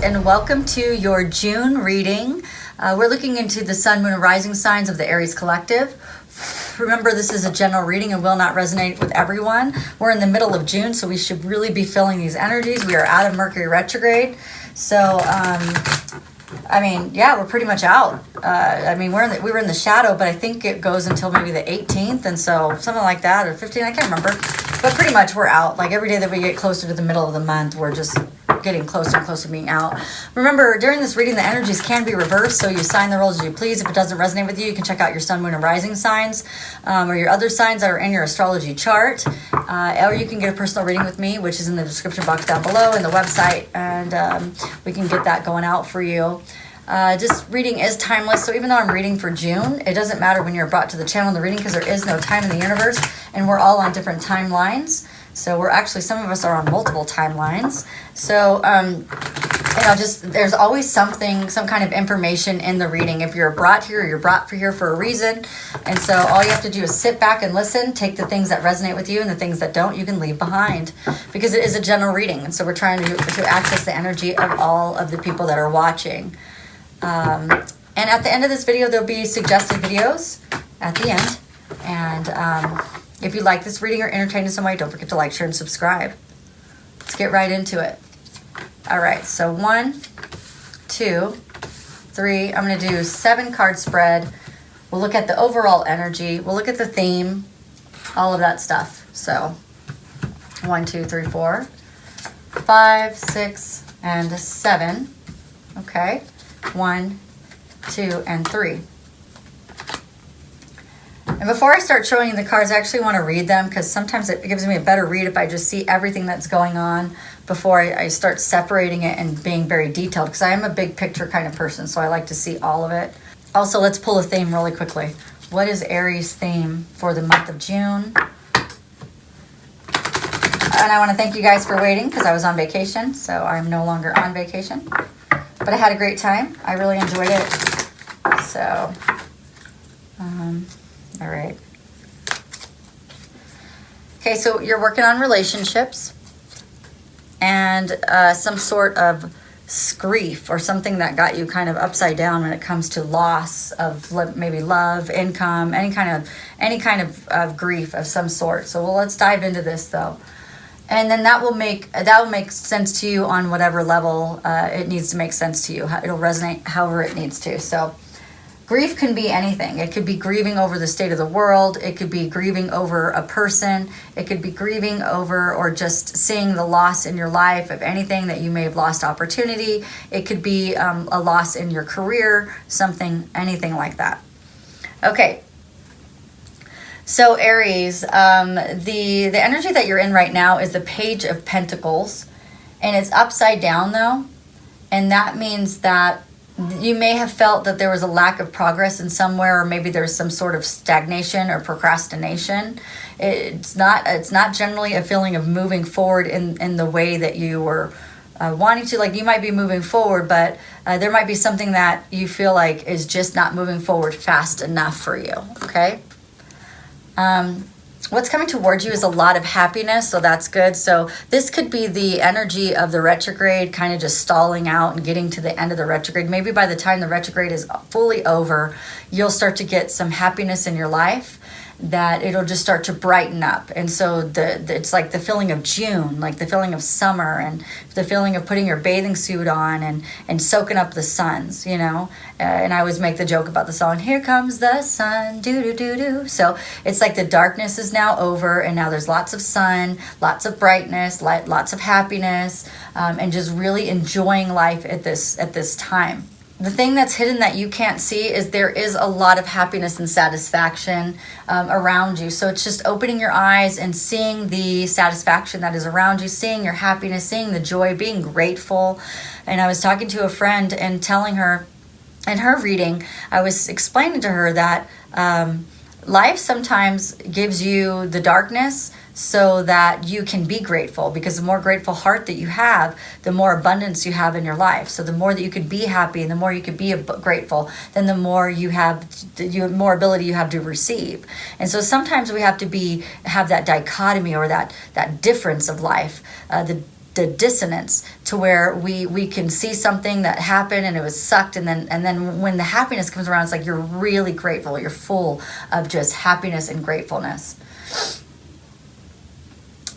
and welcome to your June reading. We're looking into the sun, moon, and rising signs of the Aries collective. Remember, this is a general reading and will not resonate with everyone. We're in the middle of June, so we should really be feeling these energies. We are out of Mercury retrograde. So, we're pretty much out. We were in the shadow, but I think it goes until maybe the 18th, and so something like that, or 15th, I can't remember. But pretty much we're out. Like every day that we get closer to the middle of the month, we're just getting closer and closer to being out. Remember, during this reading, the energies can be reversed, so you sign the roles as you please. If it doesn't resonate with you, you can check out your sun, moon, and rising signs, or your other signs that are in your astrology chart. Or you can get a personal reading with me, which is in the description box down below in the website, and we can get that going out for you. This reading is timeless, so even though I'm reading for June, it doesn't matter when you're brought to the channel in the reading because there is no time in the universe, and we're all on different timelines. So we're actually, some of us are on multiple timelines. So, there's always some kind of information in the reading. If you're brought here, you're brought here for a reason. And so all you have to do is sit back and listen, take the things that resonate with you, and the things that don't, you can leave behind. Because it is a general reading, and so we're trying to access the energy of all of the people that are watching. And at the end of this video, there'll be suggested videos at the end. And if you like this reading or entertained in some way, don't forget to like, share, and subscribe. Let's get right into it. All right, so 1, 2, 3. I'm going to do 7 card spread. We'll look at the overall energy. We'll look at the theme, all of that stuff. So 1, 2, 3, 4, 5, 6, and 7. Okay. 1, 2, and 3. And before I start showing you the cards, I actually want to read them because sometimes it gives me a better read if I just see everything that's going on before I start separating it and being very detailed, because I am a big picture kind of person, so I like to see all of it. Also, let's pull a theme really quickly. What is Aries' theme for the month of June? And I want to thank you guys for waiting because I was on vacation, so I'm no longer on vacation. But I had a great time. I really enjoyed it. So, all right. Okay, so you're working on relationships and some sort of grief or something that got you kind of upside down when it comes to loss of maybe love, income, any kind of grief of some sort. So let's dive into this though. And then that will make sense to you on whatever level it needs to make sense to you. It'll resonate however it needs to. So grief can be anything. It could be grieving over the state of the world. It could be grieving over a person. It could be grieving over or just seeing the loss in your life of anything that you may have lost opportunity. It could be a loss in your career, anything like that. Okay. So Aries, the energy that you're in right now is the Page of Pentacles, and it's upside down though, and that means that you may have felt that there was a lack of progress in somewhere, or maybe there's some sort of stagnation or procrastination. It's not generally a feeling of moving forward in the way that you were wanting to. Like, you might be moving forward, but there might be something that you feel like is just not moving forward fast enough for you, okay? What's coming towards you is a lot of happiness, so that's good. So this could be the energy of the retrograde kind of just stalling out and getting to the end of the retrograde. Maybe by the time the retrograde is fully over, you'll start to get some happiness in your life, that it'll just start to brighten up. And so it's like the feeling of June, like the feeling of summer, and the feeling of putting your bathing suit on and soaking up the suns, you know. And I always make the joke about the song, "Here comes the sun, do-do-do-do." So it's like the darkness is now over, and now there's lots of sun, lots of brightness, lots of happiness, and just really enjoying life at this time. The thing that's hidden that you can't see is there is a lot of happiness and satisfaction around you. So it's just opening your eyes and seeing the satisfaction that is around you, seeing your happiness, seeing the joy, being grateful. And I was talking to a friend and telling her, in her reading, I was explaining to her that life sometimes gives you the darkness so that you can be grateful, because the more grateful heart that you have, the more abundance you have in your life. So the more that you can be happy and the more you can be grateful, then the more you have more ability you have to receive. And so sometimes we have to have that dichotomy, or that difference of life, the the dissonance to where we can see something that happened and it was sucked, and then when the happiness comes around, it's like you're really grateful. You're full of just happiness and gratefulness.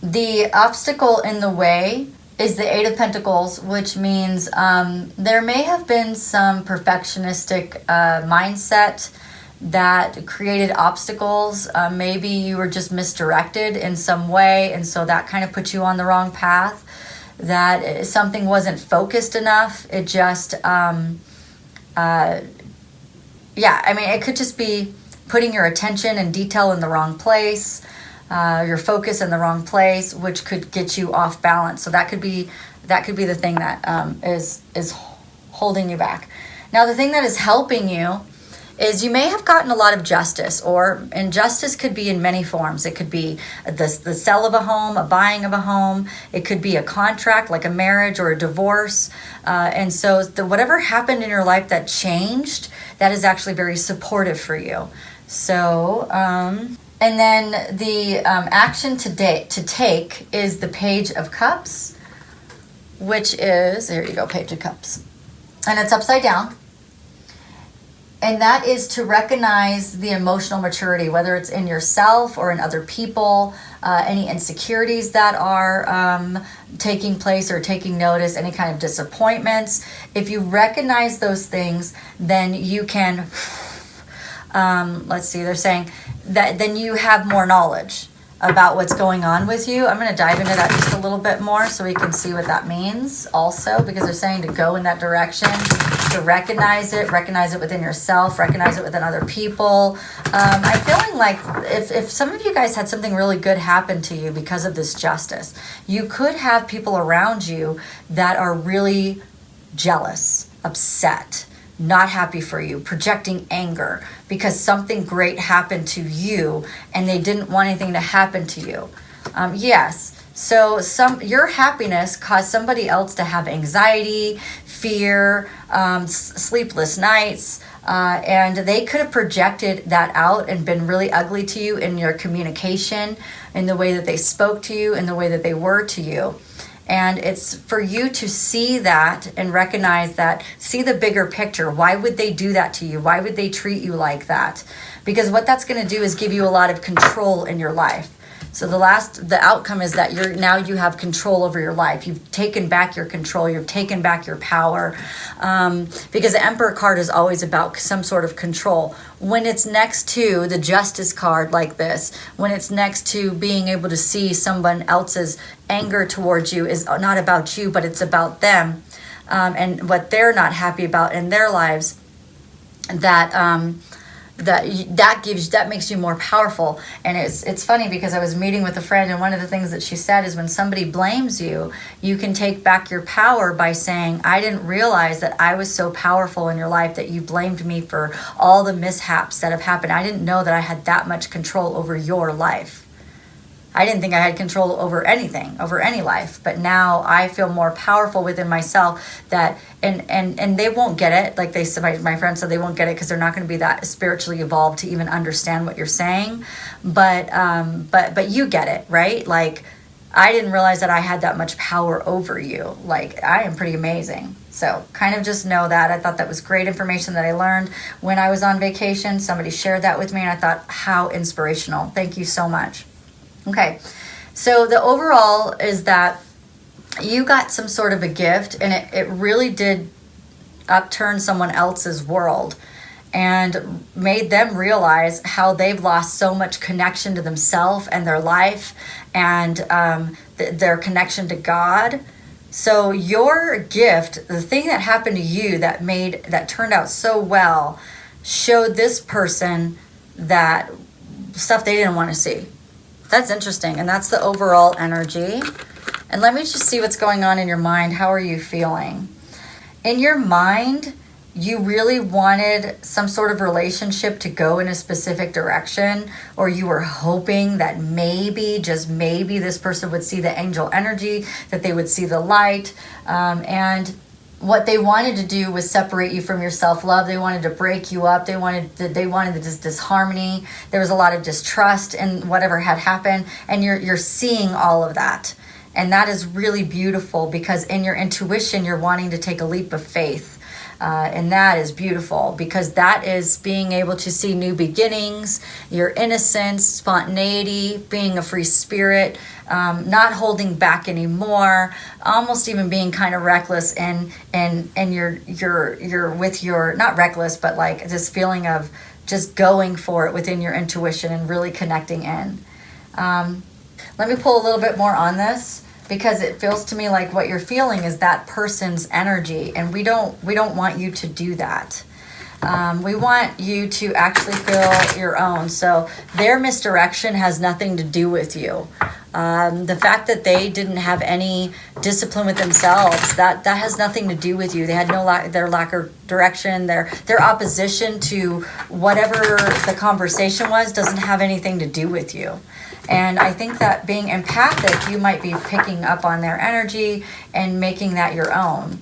The obstacle in the way is the Eight of Pentacles, which means there may have been some perfectionistic mindset that created obstacles. Maybe you were just misdirected in some way, and so that kind of put you on the wrong path. That something wasn't focused enough. It just, yeah, I mean, it could just be putting your attention and detail in the wrong place, your focus in the wrong place, which could get you off balance. So that could be the thing that is holding you back. Now, the thing that is helping you is you may have gotten a lot of justice, or injustice could be in many forms. It could be the sale of a home, a buying of a home. It could be a contract like a marriage or a divorce. And so whatever happened in your life that changed, that is actually very supportive for you. So, and then the action to take is the Page of Cups, which is, there you go, Page of Cups. And it's upside down. And that is to recognize the emotional maturity, whether it's in yourself or in other people, any insecurities that are taking place or taking notice, any kind of disappointments. If you recognize those things, then you can, let's see, they're saying that then you have more knowledge about what's going on with you. I'm going to dive into that just a little bit more so we can see what that means also, because they're saying to go in that direction, to recognize it within yourself, recognize it within other people. I'm feeling like if some of you guys had something really good happen to you because of this justice, you could have people around you that are really jealous, upset, not happy for you, projecting anger because something great happened to you and they didn't want anything to happen to you. Yes, so your happiness caused somebody else to have anxiety, fear, sleepless nights, and they could have projected that out and been really ugly to you in your communication, in the way that they spoke to you, in the way that they were to you. And it's for you to see that and recognize that, see the bigger picture. Why would they do that to you? Why would they treat you like that? Because what that's going to do is give you a lot of control in your life. So the outcome is that now you have control over your life. You've taken back your control. You've taken back your power. Because the Emperor card is always about some sort of control. When it's next to the Justice card like this, when it's next to being able to see someone else's anger towards you is not about you, but it's about them, and what they're not happy about in their lives, that makes you more powerful. And it's funny because I was meeting with a friend, and one of the things that she said is when somebody blames you, you can take back your power by saying, I didn't realize that I was so powerful in your life that you blamed me for all the mishaps that have happened. I didn't know that I had that much control over your life. I didn't think I had control over anything, over any life, but now I feel more powerful within myself that, and they won't get it. Like they said, my friend said they won't get it because they're not going to be that spiritually evolved to even understand what you're saying. But you get it, right? Like, I didn't realize that I had that much power over you. Like, I am pretty amazing. So kind of just know that. I thought that was great information that I learned when I was on vacation. Somebody shared that with me, and I thought, how inspirational. Thank you so much. Okay, so the overall is that you got some sort of a gift, and it really did upturn someone else's world and made them realize how they've lost so much connection to themselves and their life and their connection to God. So your gift, the thing that happened to you that turned out so well, showed this person that stuff they didn't want to see. That's interesting. And that's the overall energy. And let me just see what's going on in your mind. How are you feeling? In your mind, you really wanted some sort of relationship to go in a specific direction, or you were hoping that maybe, just maybe, this person would see the angel energy, that they would see the light. And what they wanted to do was separate you from your self-love. They wanted to break you up. They wanted this disharmony. There was a lot of distrust in whatever had happened, and you're seeing all of that. And that is really beautiful, because in your intuition, you're wanting to take a leap of faith. And that is beautiful, because that is being able to see new beginnings, your innocence, spontaneity, being a free spirit, not holding back anymore, almost even being kind of reckless, and you're with your, not reckless, but like this feeling of just going for it within your intuition and really connecting in. Let me pull a little bit more on this, because it feels to me like what you're feeling is that person's energy, and we don't want you to do that. We want you to actually feel your own. So their misdirection has nothing to do with you. The fact that they didn't have any discipline with themselves, that has nothing to do with you. They had their lack of direction, their opposition to whatever the conversation was doesn't have anything to do with you. And I think that being empathic, you might be picking up on their energy and making that your own.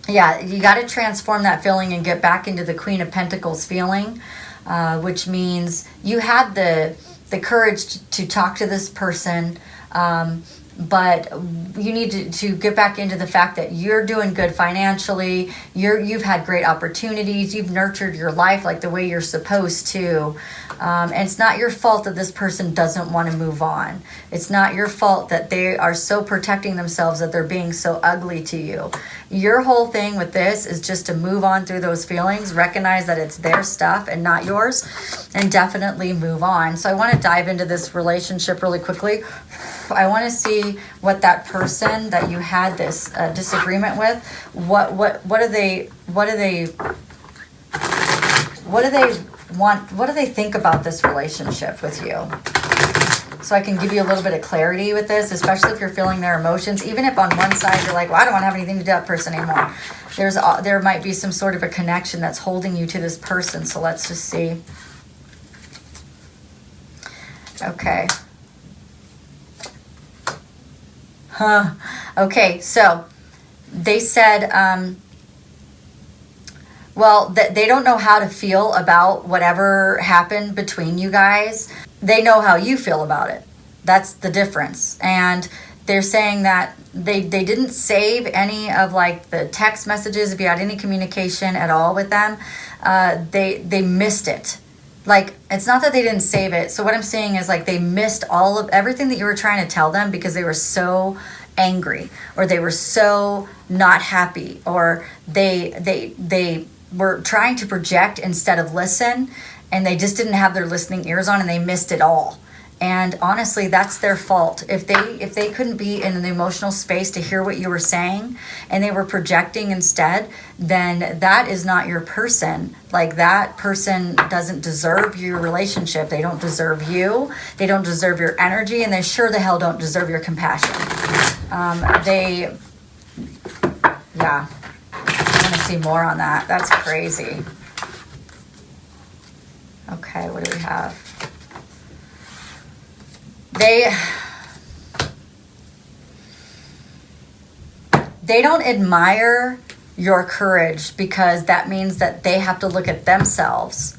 Yeah, you got to transform that feeling and get back into the Queen of Pentacles feeling, which means you had the courage to talk to this person, but you need to get back into the fact that you're doing good financially, you've had great opportunities, you've nurtured your life like the way you're supposed to. And it's not your fault that this person doesn't want to move on. It's not your fault that they are so protecting themselves that they're being so ugly to you. Your whole thing with this is just to move on through those feelings, recognize that it's their stuff and not yours, and definitely move on. So I want to dive into this relationship really quickly. I want to see what that person that you had this disagreement with, what do they want, what do they think about this relationship with you? So I can give you a little bit of clarity with this, especially if you're feeling their emotions. Even if on one side you're like, well, I don't want to have anything to do with that person anymore. There might be some sort of a connection that's holding you to this person. So let's just see. Okay. Okay, so they said, well, they don't know how to feel about whatever happened between you guys. They know how you feel about it. That's the difference. And they're saying that they didn't save any of like the text messages. If you had any communication at all with them, they missed it. Like, it's not that they didn't save it. So what I'm saying is like they missed all of everything that you were trying to tell them because they were so angry, or they were so not happy, or they were trying to project instead of listen, and they just didn't have their listening ears on, and they missed it all. And honestly, that's their fault. If they couldn't be in an emotional space to hear what you were saying, and they were projecting instead, then that is not your person. Like, that person doesn't deserve your relationship. They don't deserve you. They don't deserve your energy, and they sure the hell don't deserve your compassion. Yeah. I want to see more on that. That's crazy. Okay, what do we have? They don't admire your courage, because that means that they have to look at themselves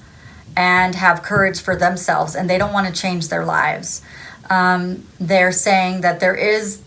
and have courage for themselves, and they don't want to change their lives. They're saying that there is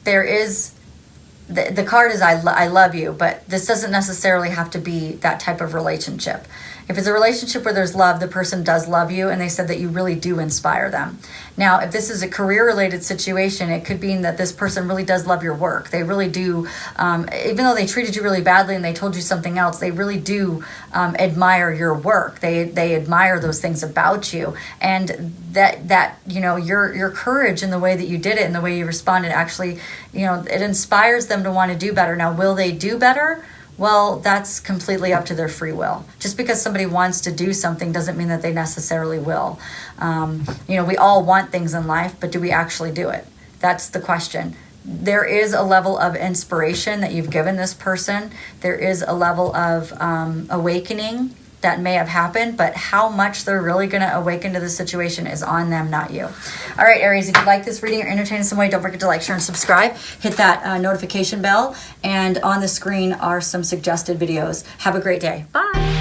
the card is I love you, but this doesn't necessarily have to be that type of relationship. If it's a relationship where there's love, the person does love you, and they said that you really do inspire them. Now, if this is a career-related situation, it could mean that this person really does love your work. They really do, even though they treated you really badly and they told you something else, they really do admire your work. They admire those things about you, and that you know, your courage in the way that you did it and the way you responded, actually, you know, it inspires them to want to do better. Now, will they do better? Well, that's completely up to their free will. Just because somebody wants to do something doesn't mean that they necessarily will. You know, we all want things in life, but do we actually do it? That's the question. There is a level of inspiration that you've given this person. There is a level of awakening that may have happened, but how much they're really going to awaken to the situation is on them, not you. All right, Aries, if you like this reading or entertained in some way, don't forget to like, share, and subscribe. Hit that notification bell, and on the screen are some suggested videos. Have a great day. Bye.